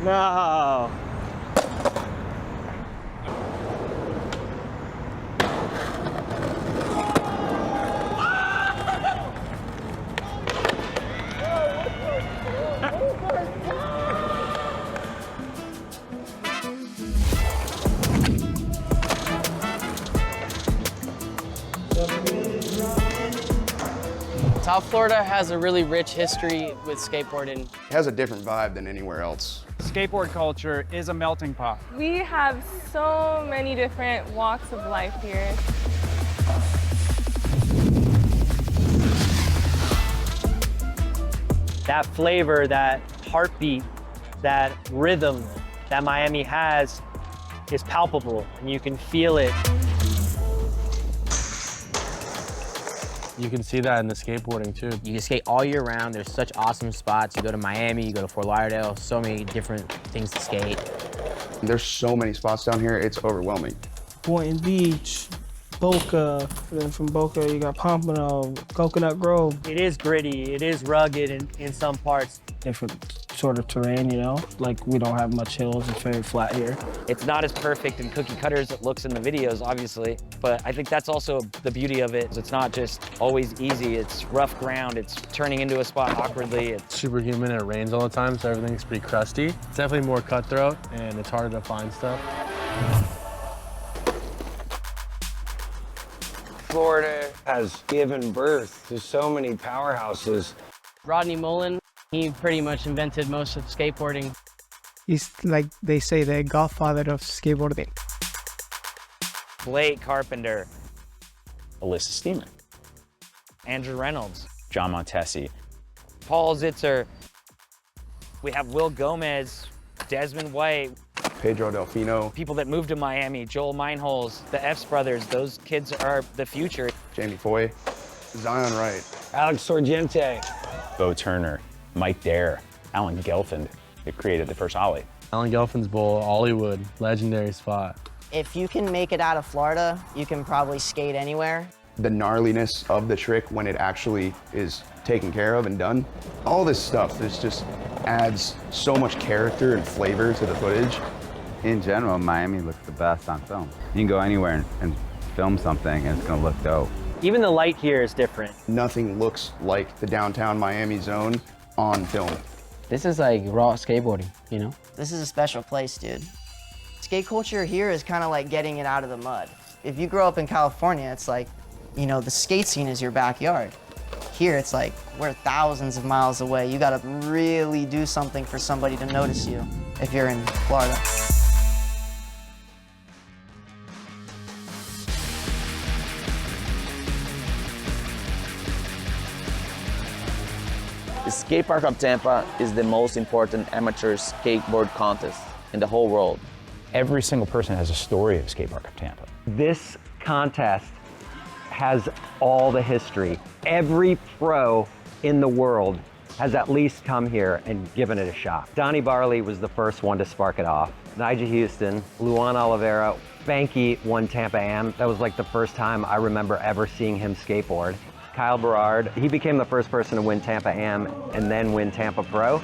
No. South Florida has a really rich history with skateboarding. It has a different vibe than anywhere else. Skateboard culture is a melting pot. We have so many different walks of life here. That flavor, that heartbeat, that rhythm that Miami has is palpable, and you can feel it. You can see that in the skateboarding too. You can skate all year round. There's such awesome spots. You go to Miami, you go to Fort Lauderdale, so many different things to skate. There's so many spots down here, it's overwhelming. Boynton Beach, Boca, then from Boca you got Pompano, Coconut Grove. It is gritty, it is rugged in some parts. Different sort of terrain, you know? Like, we don't have much hills, it's very flat here. It's not as perfect and cookie cutter as it looks in the videos, obviously, but I think that's also the beauty of it. It's not just always easy, it's rough ground, it's turning into a spot awkwardly. It's super humid and it rains all the time, so everything's pretty crusty. It's definitely more cutthroat and it's harder to find stuff. Florida has given birth to so many powerhouses. Rodney Mullen, he pretty much invented most of skateboarding. He's like, they say, the godfather of skateboarding. Blake Carpenter, Alyssa Steeman, Andrew Reynolds, John Montesi, Paul Zitzer. We have Will Gomez, Desmond White, Pedro Delfino, people that moved to Miami, Joel Meinholz, the Epps brothers. Those kids are the future. Jamie Foy, Zion Wright, Alex Sorgente, Bo Turner, Mike Dare, Alan Gelfand, who created the first ollie. Alan Gelfand's Bowl, Hollywood, legendary spot. If you can make it out of Florida, you can probably skate anywhere. the gnarliness of the trick when it actually is taken care of and done. All this stuff, this just adds so much character and flavor to the footage. In general, Miami looks the best on film. You can go anywhere and film something and it's gonna look dope. Even the light here is different. Nothing looks like the downtown Miami zone on film. This is like raw skateboarding, you know? This is a special place, dude. Skate culture here is kind of like getting it out of the mud. If you grow up in California, it's like, you know, the skate scene is your backyard. Here, it's like, we're thousands of miles away. You gotta really do something for somebody to notice you if you're in Florida. The Skatepark of Tampa is the most important amateur skateboard contest in the whole world. Every single person has a story at Skatepark of Tampa. This contest has all the history. Every pro in the world has at least come here and given it a shot. Donnie Barley was the first one to spark it off. Nigel Houston, Luan Oliveira, Spanky won Tampa Am. That was like the first time I remember ever seeing him skateboard. Kyle Berard, he became the first person to win Tampa Am and then win Tampa Pro.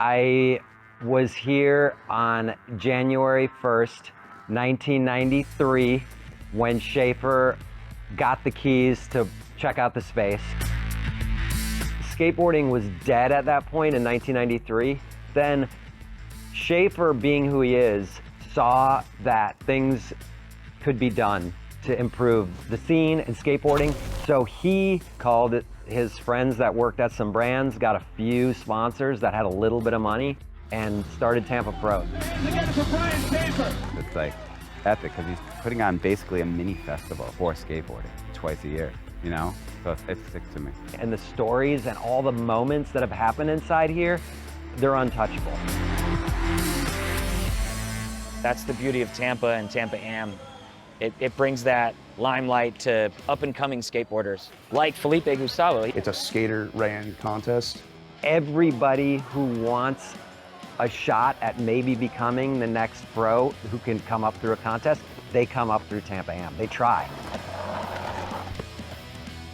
I was here on January 1st, 1993, when Schaefer got the keys to check out the space. Skateboarding was dead at that point in 1993. Then Schaefer, being who he is, saw that things could be done to improve the scene and skateboarding. So he called it his friends that worked at some brands, got a few sponsors that had a little bit of money, and started Tampa Pro. Brian Schaefer. It's like epic because he's putting on basically a mini festival for skateboarding twice a year, you know? So it's sick to me. And the stories and all the moments that have happened inside here, they're untouchable. That's the beauty of Tampa and Tampa Am. It brings that limelight to up-and-coming skateboarders, like Felipe Gustavo. It's a skater-ran contest. Everybody who wants a shot at maybe becoming the next pro who can come up through a contest, they come up through Tampa Am. They try.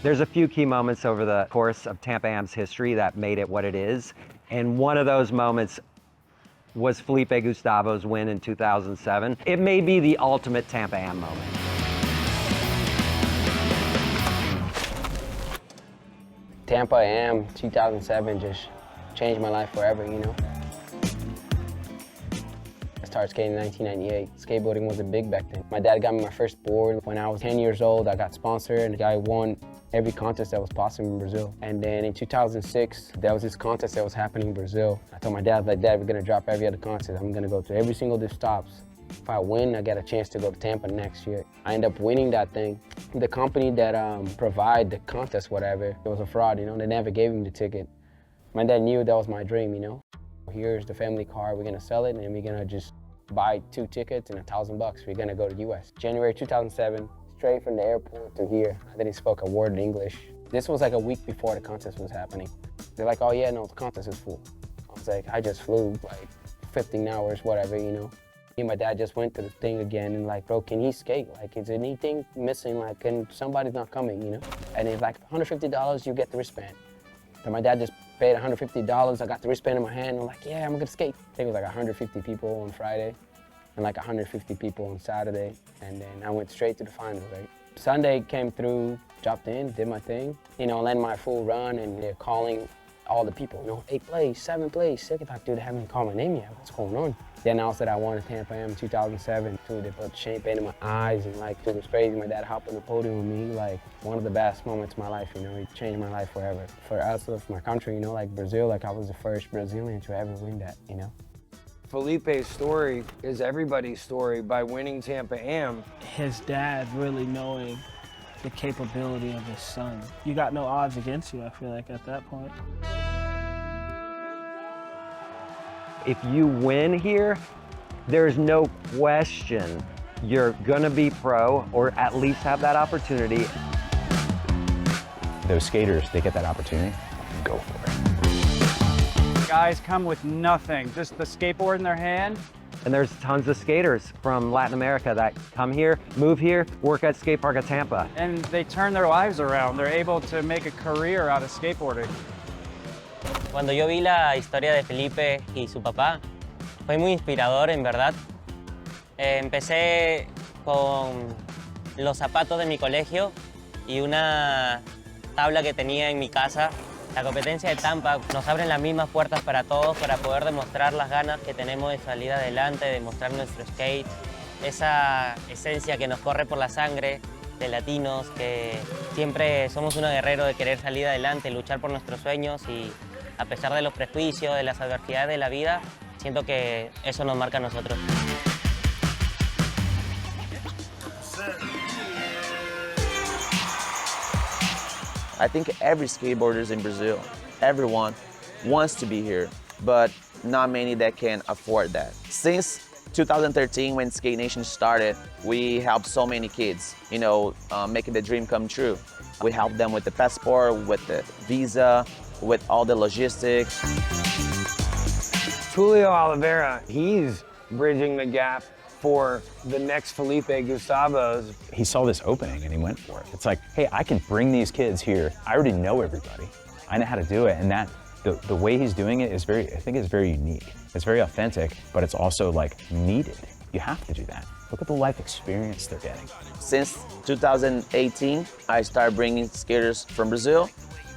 There's a few key moments over the course of Tampa Am's history that made it what it is. And one of those moments was Felipe Gustavo's win in 2007. It may be the ultimate Tampa Am moment. Tampa Am 2007 just changed my life forever, you know. I started skating in 1998. Skateboarding wasn't big back then. My dad got me my first board. When I was 10 years old, I got sponsored and I won every contest that was possible in Brazil. And then in 2006, there was this contest that was happening in Brazil. I told my dad, like, Dad, we're gonna drop every other contest. I'm gonna go to every single of these stops. If I win, I get a chance to go to Tampa next year. I end up winning that thing. The company that provide the contest, whatever, it was a fraud, you know, they never gave me the ticket. My dad knew that was my dream, you know. Here's the family car, we're gonna sell it and we're gonna just buy 2 tickets and $1,000. We're gonna go to the US. January 2007, straight from the airport to here. I didn't speak a word of English. This was like a week before the contest was happening. They're like, oh yeah, no, the contest is full. I was like, I just flew like 15 hours, whatever, you know. Me and my dad just went to the thing again and like, bro, can he skate? Like, is anything missing? Like, and somebody's not coming, you know? And it's like $150, you get the wristband. So my dad just paid $150. I got the wristband in my hand. I'm like, yeah, I'm gonna skate. I think it was like 150 people on Friday and like 150 people on Saturday. And then I went straight to the finals, right? Sunday came through, dropped in, did my thing, you know, led my full run and they're calling all the people, you know, 8th place, 7th place, 2nd. Like, dude, they haven't called my name yet. What's going on? They announced that I won at Tampa Am 2007. Dude, they put champagne in my eyes and like, dude, it was crazy. My dad hopped on the podium with me, like one of the best moments of my life, you know, it changed my life forever. For us, for my country, you know, like Brazil, like I was the first Brazilian to ever win that, you know. Felipe's story is everybody's story by winning Tampa Am. His dad really knowing the capability of his son. You got no odds against you, I feel like, at that point. If you win here, there's no question you're gonna be pro or at least have that opportunity. Those skaters, they get that opportunity, go for it. Guys come with nothing, just the skateboard in their hand. And there's tons of skaters from Latin America that come here, move here, work at Skatepark of Tampa. And they turn their lives around. They're able to make a career out of skateboarding. Cuando yo vi la historia de Felipe y su papá, fue muy inspirador, en verdad. Empecé con los zapatos de mi colegio y una tabla que tenía en mi casa. La competencia de Tampa nos abre las mismas puertas para todos para poder demostrar las ganas que tenemos de salir adelante, de mostrar nuestro skate, esa esencia que nos corre por la sangre de latinos, que siempre somos unos guerreros de querer salir adelante, luchar por nuestros sueños y a pesar de los prejuicios, de las adversidades de la vida, siento que eso nos marca a nosotros. I think every skateboarder in Brazil, everyone wants to be here, but not many that can afford that. Since 2013, when Skate Nation started, we helped so many kids, you know, making the dream come true. We helped them with the passport, with the visa, with all the logistics. Julio Oliveira, he's bridging the gap for the next Felipe Gustavos. He saw this opening and he went for it. It's like, hey, I can bring these kids here. I already know everybody. I know how to do it, and that the way he's doing it is I think it's very unique. It's very authentic, but it's also like needed. You have to do that. Look at the life experience they're getting. Since 2018, I started bringing skaters from Brazil,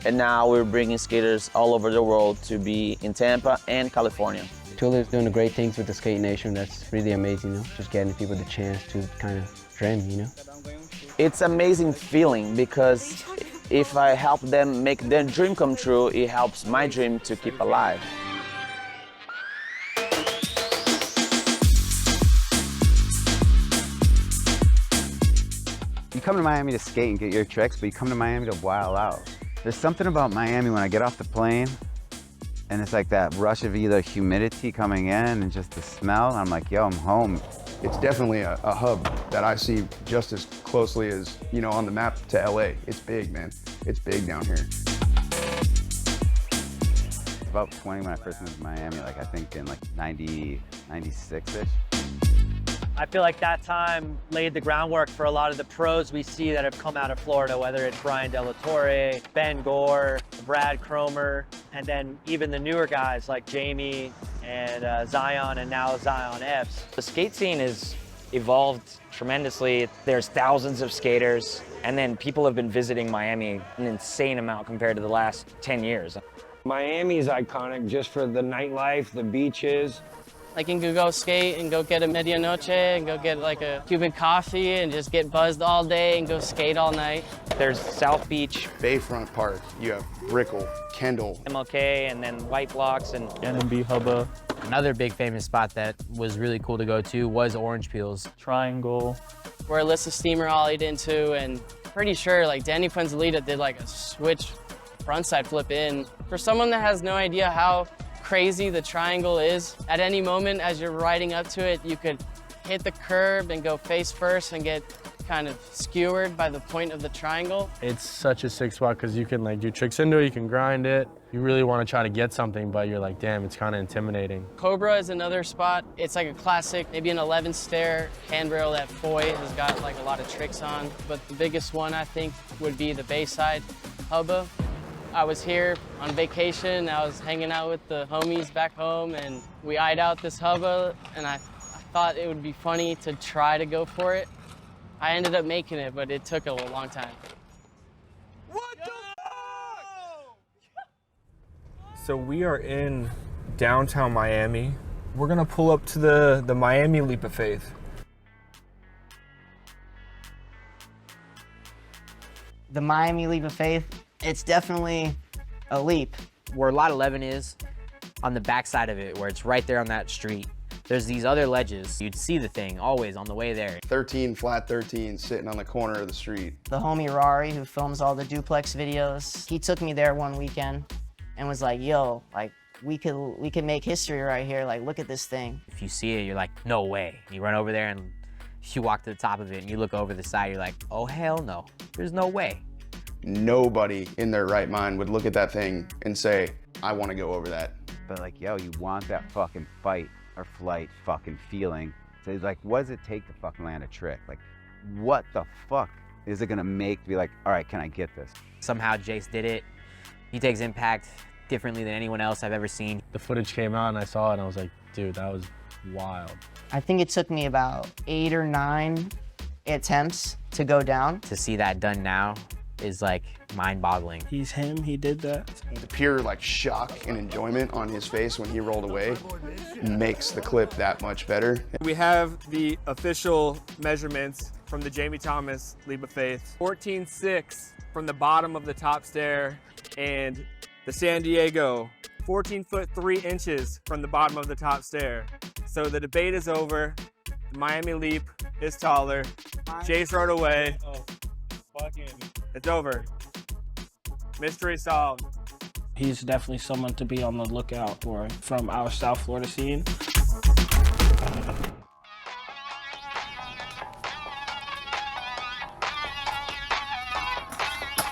and now we're bringing skaters all over the world to be in Tampa and California. Julio's doing the great things with the Skate Nation. That's really amazing, you know? Just getting people the chance to kind of dream, you know? It's an amazing feeling because if I help them make their dream come true, it helps my dream to keep alive. You come to Miami to skate and get your tricks, but you come to Miami to wild out. There's something about Miami when I get off the plane, and it's like that rush of either humidity coming in and just the smell. I'm like, yo, I'm home. It's definitely a hub that I see just as closely as, you know, on the map to LA. It's big, man. It's big down here. About 20 when I first moved to Miami, like I think in like 96-ish. I feel like that time laid the groundwork for a lot of the pros we see that have come out of Florida, whether it's Brian Torre, Ben Gore, Brad Cromer, and then even the newer guys like Jamie and Zion, and now Zion Epps. The skate scene has evolved tremendously. There's thousands of skaters, and then people have been visiting Miami an insane amount compared to the last 10 years. Miami's iconic just for the nightlife, the beaches. I can go skate and go get a medianoche and go get like a Cuban coffee and just get buzzed all day and go skate all night. There's South Beach, Bayfront Park, you have Brickell, Kendall, MLK, and then White Blocks and NMB Hubba. Another big famous spot that was really cool to go to was Orange Peels. Triangle. Where Alyssa Steamer ollied into, and pretty sure like Danny Fuenzalita did like a switch frontside flip in. For someone that has no idea how crazy the triangle is, at any moment as you're riding up to it, you could hit the curb and go face first and get kind of skewered by the point of the triangle. It's such a sick spot because you can like do tricks into it, you can grind it. You really want to try to get something, but you're like, damn, it's kind of intimidating. Cobra is another spot. It's like a classic, maybe an 11 stair handrail that Foy has got like a lot of tricks on. But the biggest one I think would be the Bayside Hubba. I was here on vacation, I was hanging out with the homies back home, and we eyed out this hubba, and I thought it would be funny to try to go for it. I ended up making it, but it took a long time. So we are in downtown Miami. We're gonna pull up to the Miami Leap of Faith. The Miami Leap of Faith, it's definitely a leap. Where Lot 11 is, on the backside of it, where it's right there on that street, there's these other ledges. You'd see the thing always on the way there. 13, flat 13, sitting on the corner of the street. The homie Rari, who films all the duplex videos, he took me there one weekend and was like, yo, like, we could make history right here. Like, look at this thing. If you see it, you're like, no way. You run over there and you walk to the top of it and you look over the side, you're like, oh, hell no. There's no way. Nobody in their right mind would look at that thing and say, I want to go over that. But like, yo, you want that fucking fight or flight fucking feeling. So it's like, what does it take to fucking land a trick? Like, what the fuck is it gonna make to be like, all right, can I get this? Somehow Jace did it. He takes impact differently than anyone else I've ever seen. The footage came out and I saw it and I was like, dude, that was wild. I think it took me about 8 or 9 attempts to go down. To see that done now is like mind-boggling. He's him, he did that. The pure like shock and enjoyment on his face when he rolled away makes the clip that much better. We have the official measurements from the Jamie Thomas Leap of Faith. 14.6 from the bottom of the top stair, and the San Diego, 14 foot 3 inches from the bottom of the top stair. So the debate is over. The Miami Leap is taller. Jace rode away. It's over. Mystery solved. He's definitely someone to be on the lookout for from our South Florida scene.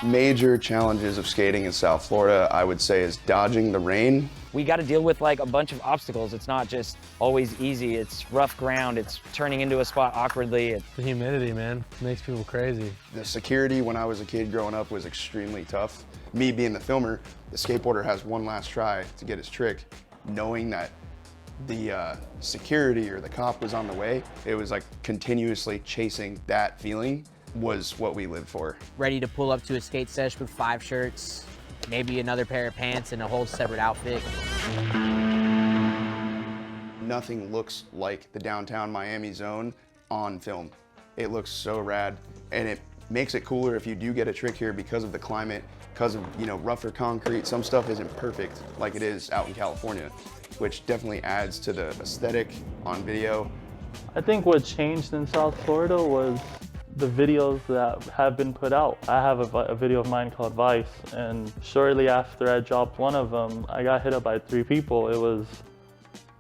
Major challenges of skating in South Florida, I would say, is dodging the rain. We got to deal with like a bunch of obstacles. It's not just always easy. It's rough ground. It's turning into a spot awkwardly. The humidity, man, makes people crazy. The security when I was a kid growing up was extremely tough. Me being the filmer, the skateboarder has one last try to get his trick, knowing that the security or the cop was on the way. It was like continuously chasing that feeling was what we lived for. Ready to pull up to a skate sesh with 5 shirts, maybe another pair of pants and a whole separate outfit. Nothing looks like the downtown Miami zone on film. It looks so rad, and it makes it cooler if you do get a trick here because of the climate, because of, you know, rougher concrete. Some stuff isn't perfect like it is out in California, which definitely adds to the aesthetic on video. I think what changed in South Florida was the videos that have been put out. I have a video of mine called Vice, and shortly after I dropped one of them, I got hit up by 3 people. It was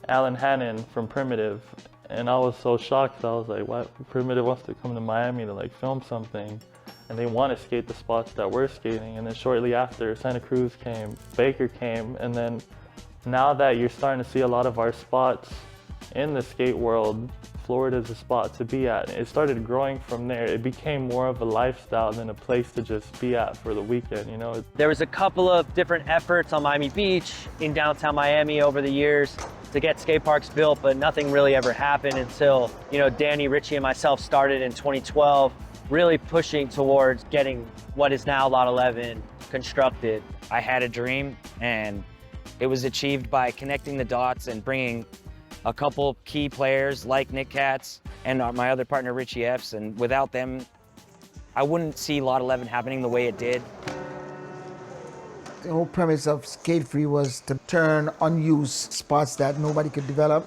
Alan Hannon from Primitive, and I was so shocked. I was like, what? Primitive wants to come to Miami to like film something, and they want to skate the spots that we're skating. And then shortly after, Santa Cruz came, Baker came, and then now that you're starting to see a lot of our spots In the skate world, Florida's a spot to be at. It started growing from there. It became more of a lifestyle than a place to just be at for the weekend, you know? There was a couple of different efforts on Miami Beach, in downtown Miami over the years to get skate parks built, but nothing really ever happened until, you know, Danny, Richie, and myself started in 2012, really pushing towards getting what is now Lot 11 constructed. I had a dream, and it was achieved by connecting the dots and bringing a couple key players like Nick Katz and my other partner Richie F's, and without them, I wouldn't see Lot 11 happening the way it did. The whole premise of Skate Free was to turn unused spots that nobody could develop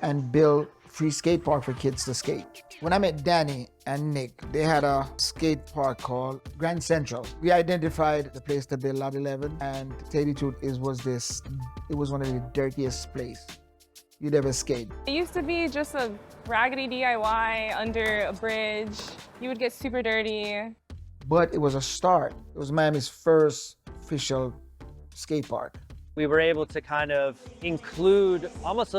and build free skate park for kids to skate. When I met Danny and Nick, they had a skate park called Grand Central. We identified the place to build Lot 11, and to tell you the truth, it was one of the dirtiest places you'd ever skate. It used to be just a raggedy DIY under a bridge. You would get super dirty. But it was a start. It was Miami's first official skate park. We were able to kind of include almost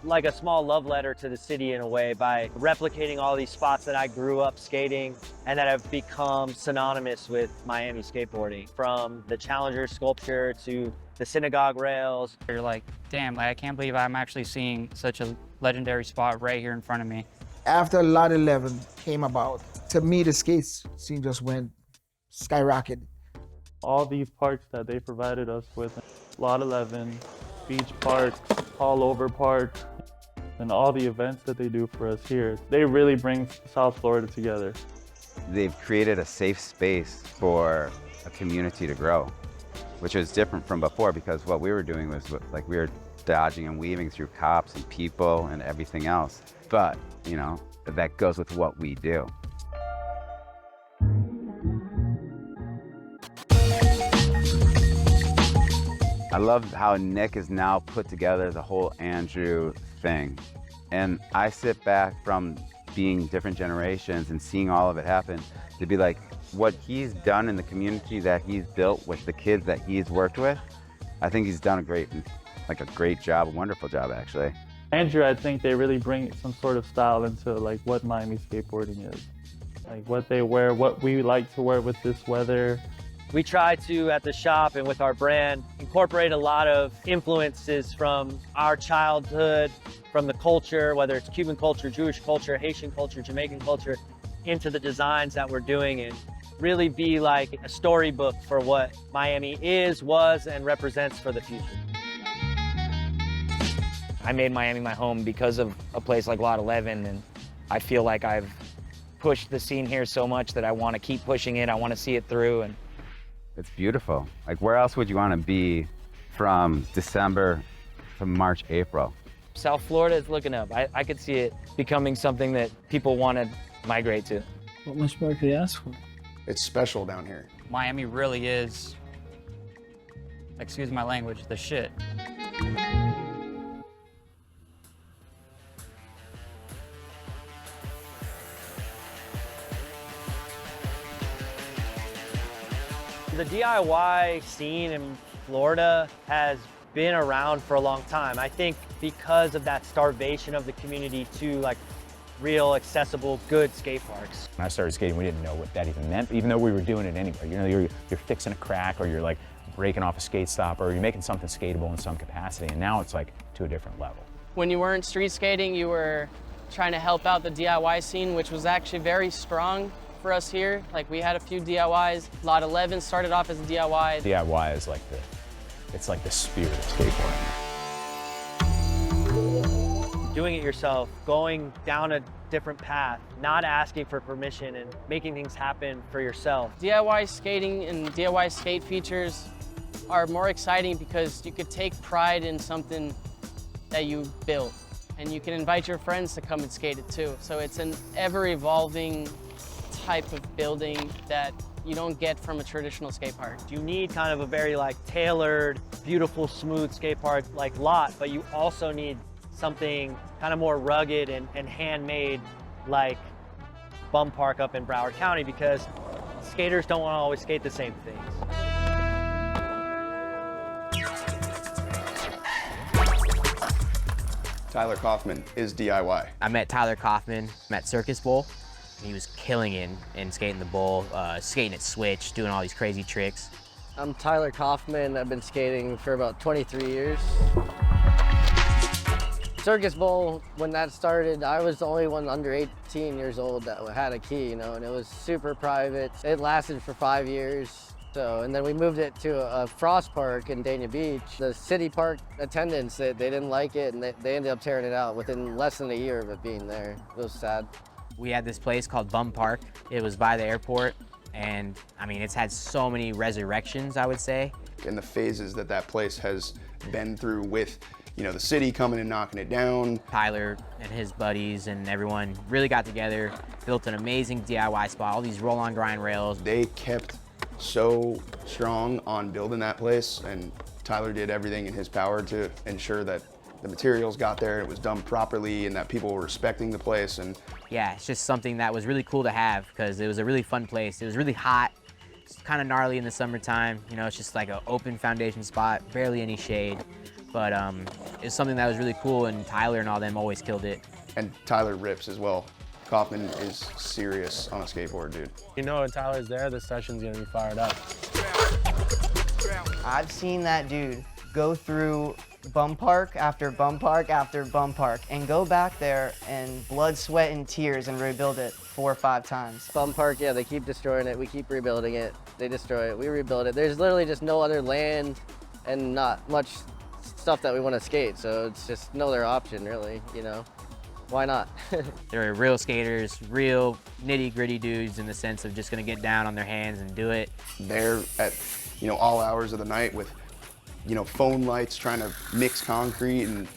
like a small love letter to the city in a way by replicating all these spots that I grew up skating and that have become synonymous with Miami skateboarding, from the Challenger sculpture to the synagogue rails. You're like, damn, I can't believe I'm actually seeing such a legendary spot right here in front of me. After Lot 11 came about, to me, the skate scene just went skyrocketed. All these parks that they provided us with, Lot 11, Beach Parks, All Over Park, and all the events that they do for us here, they really bring South Florida together. They've created a safe space for a community to grow, which was different from before, because what we were doing was like we were dodging and weaving through cops and people and everything else. But, you know, that goes with what we do. I love how Nick has now put together the whole Andrew thing. And I sit back from being different generations and seeing all of it happen to be like, what he's done in the community that he's built with the kids that he's worked with, I think he's done a great job, a wonderful job actually. Andrew, I think they really bring some sort of style into like what Miami skateboarding is. Like what they wear, what we like to wear with this weather. We try to, at the shop and with our brand, incorporate a lot of influences from our childhood, from the culture, whether it's Cuban culture, Jewish culture, Haitian culture, Jamaican culture, into the designs that we're doing, and really be like a storybook for what Miami is, was, and represents for the future. I made Miami my home because of a place like Lot 11, and I feel like I've pushed the scene here so much that I want to keep pushing it. I want to see it through. And it's beautiful. Like, where else would you want to be from December to March, April? South Florida is looking up. I could see it becoming something that people want to migrate to. What much more could you ask for? It's special down here. Miami really is, excuse my language, the shit. The DIY scene in Florida has been around for a long time. I think because of that starvation of the community to like real accessible, good skate parks. When I started skating, we didn't know what that even meant, even though we were doing it anyway. You know, you're fixing a crack, or you're like breaking off a skate stop, or you're making something skatable in some capacity, and now it's like to a different level. When you weren't street skating, you were trying to help out the DIY scene, which was actually very strong for us here. Like, we had a few DIYs. Lot 11 started off as a DIY. DIY is like it's like the spirit of skateboarding. Doing it yourself, going down a different path, not asking for permission, and making things happen for yourself. DIY skating and DIY skate features are more exciting because you could take pride in something that you built, and you can invite your friends to come and skate it too. So it's an ever-evolving type of building that you don't get from a traditional skate park. You need kind of a very like tailored, beautiful, smooth skate park like lot, but you also need something kind of more rugged and handmade like Bum Park up in Broward County, because skaters don't want to always skate the same things. Tyler Kaufman is DIY. I met Tyler Kaufman at Circus Bowl. He was killing it in skating the bowl, skating at switch, doing all these crazy tricks. I'm Tyler Kaufman. I've been skating for about 23 years. Circus Bowl, when that started, I was the only one under 18 years old that had a key, you know, and it was super private. It lasted for 5 years. So, and then we moved it to a frost park in Dania Beach. The city park attendants, they didn't like it, and they ended up tearing it out within less than a year of it being there. It was sad. We had this place called Bum Park. It was by the airport, and I mean, it's had so many resurrections, I would say. And the phases that that place has been through with, you know, the city coming and knocking it down. Tyler and his buddies and everyone really got together, built an amazing DIY spot, all these roll-on grind rails. They kept so strong on building that place, and Tyler did everything in his power to ensure that the materials got there, it was done properly, and that people were respecting the place. And yeah, it's just something that was really cool to have because it was a really fun place. It was really hot, it's kind of gnarly in the summertime. You know, it's just like an open foundation spot, barely any shade. But it's something that was really cool, and Tyler and all them always killed it. And Tyler rips as well. Kaufman is serious on a skateboard, dude. You know, when Tyler's there, the session's gonna be fired up. I've seen that dude go through bum park after bum park after bum park and go back there and blood, sweat, and tears and rebuild it 4 or 5 times. Bum park, yeah, they keep destroying it. We keep rebuilding it. They destroy it. We rebuild it. There's literally just no other land and not much stuff that we want to skate, so it's just no other option, really, you know. Why not? They're real skaters, real nitty-gritty dudes in the sense of just gonna get down on their hands and do it. They're at, you know, all hours of the night with, you know, phone lights trying to mix concrete, and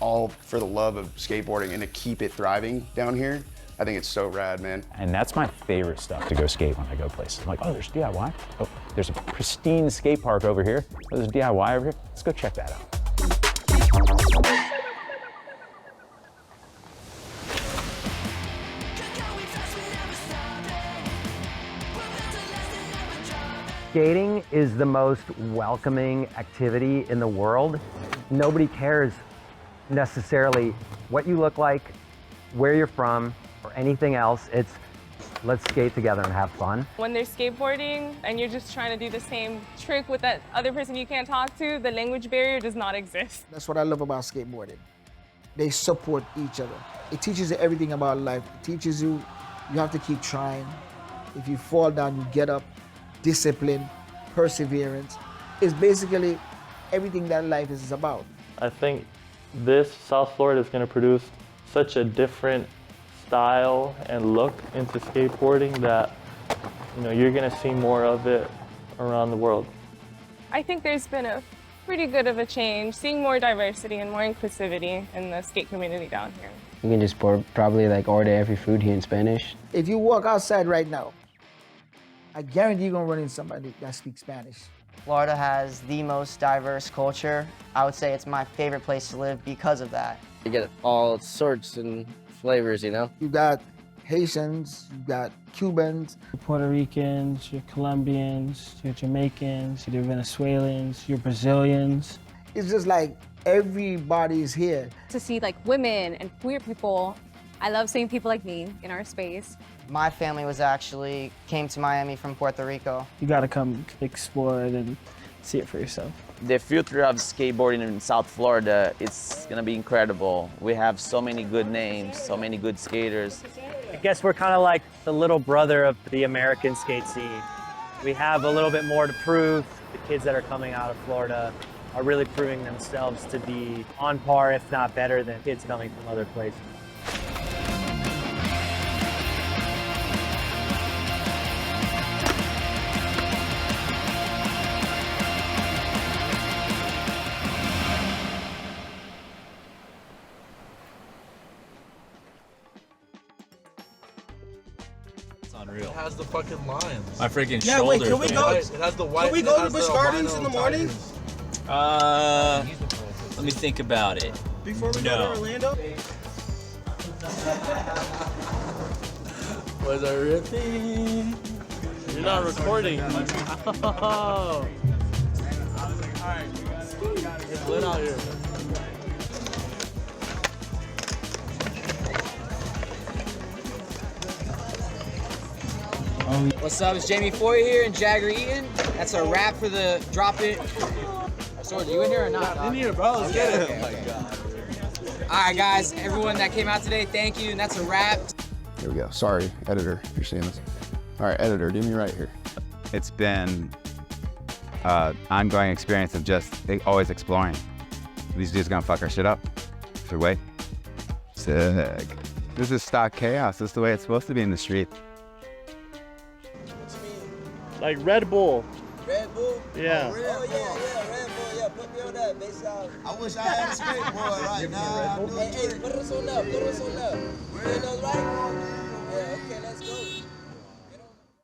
all for the love of skateboarding and to keep it thriving down here. I think it's so rad, man. And that's my favorite stuff to go skate when I go places. I'm like, oh, there's DIY. Oh, there's a pristine skate park over here. Oh, there's DIY over here. Let's go check that out. Skating is the most welcoming activity in the world. Nobody cares necessarily what you look like, where you're from, or anything else. It's let's skate together and have fun. When they're skateboarding and you're just trying to do the same trick with that other person you can't talk to, the language barrier does not exist. That's what I love about skateboarding. They support each other. It teaches you everything about life. It teaches you have to keep trying. If you fall down, you get up. Discipline, perseverance. It's basically everything that life is about. I think this South Florida is going to produce such a different style and look into skateboarding that, you know, you're going to see more of it around the world. I think there's been a pretty good of a change, seeing more diversity and more inclusivity in the skate community down here. You can just probably like order every food here in Spanish. If you walk outside right now, I guarantee you're gonna run into somebody that speaks Spanish. Florida has the most diverse culture. I would say it's my favorite place to live because of that. You get all sorts and flavors, you know? You got Haitians, you got Cubans. Your Puerto Ricans, your Colombians, your Jamaicans, your Venezuelans, your Brazilians. It's just like everybody is here. To see like women and queer people, I love seeing people like me in our space. My family came to Miami from Puerto Rico. You gotta come explore it and see it for yourself. The future of skateboarding in South Florida, it's gonna be incredible. We have so many good names, so many good skaters. I guess we're kind of like the little brother of the American skate scene. We have a little bit more to prove. The kids that are coming out of Florida are really proving themselves to be on par, if not better, than kids coming from other places. It has the fucking lions. My freaking yeah, shoulders. Wait, can we go? It has the white. Can we go to Busch Gardens in the morning? Let me think about it. Before we go to Orlando? Was I ripping? You're not recording. Oh. It's lit out here. What's up? It's Jamie Foy here and Jagger Eaton. That's a wrap for the Drop It. Sorg, you in here or not? In here, bro. Let's get it. Oh my God. All right, guys. Everyone that came out today, thank you. And that's a wrap. Here we go. Sorry, editor, if you're seeing this. All right, editor, do me right here. It's been an ongoing experience of just always exploring. These dudes gonna fuck our shit up. Should wait. Sick. This is stock chaos. This is the way it's supposed to be in the street. Like Red Bull. Red Bull? Yeah. Oh, Red Bull, yeah. Put me on that, bass out. I wish I had a skateboard right now. Hey, put us on up. We're in those right? Yeah, okay.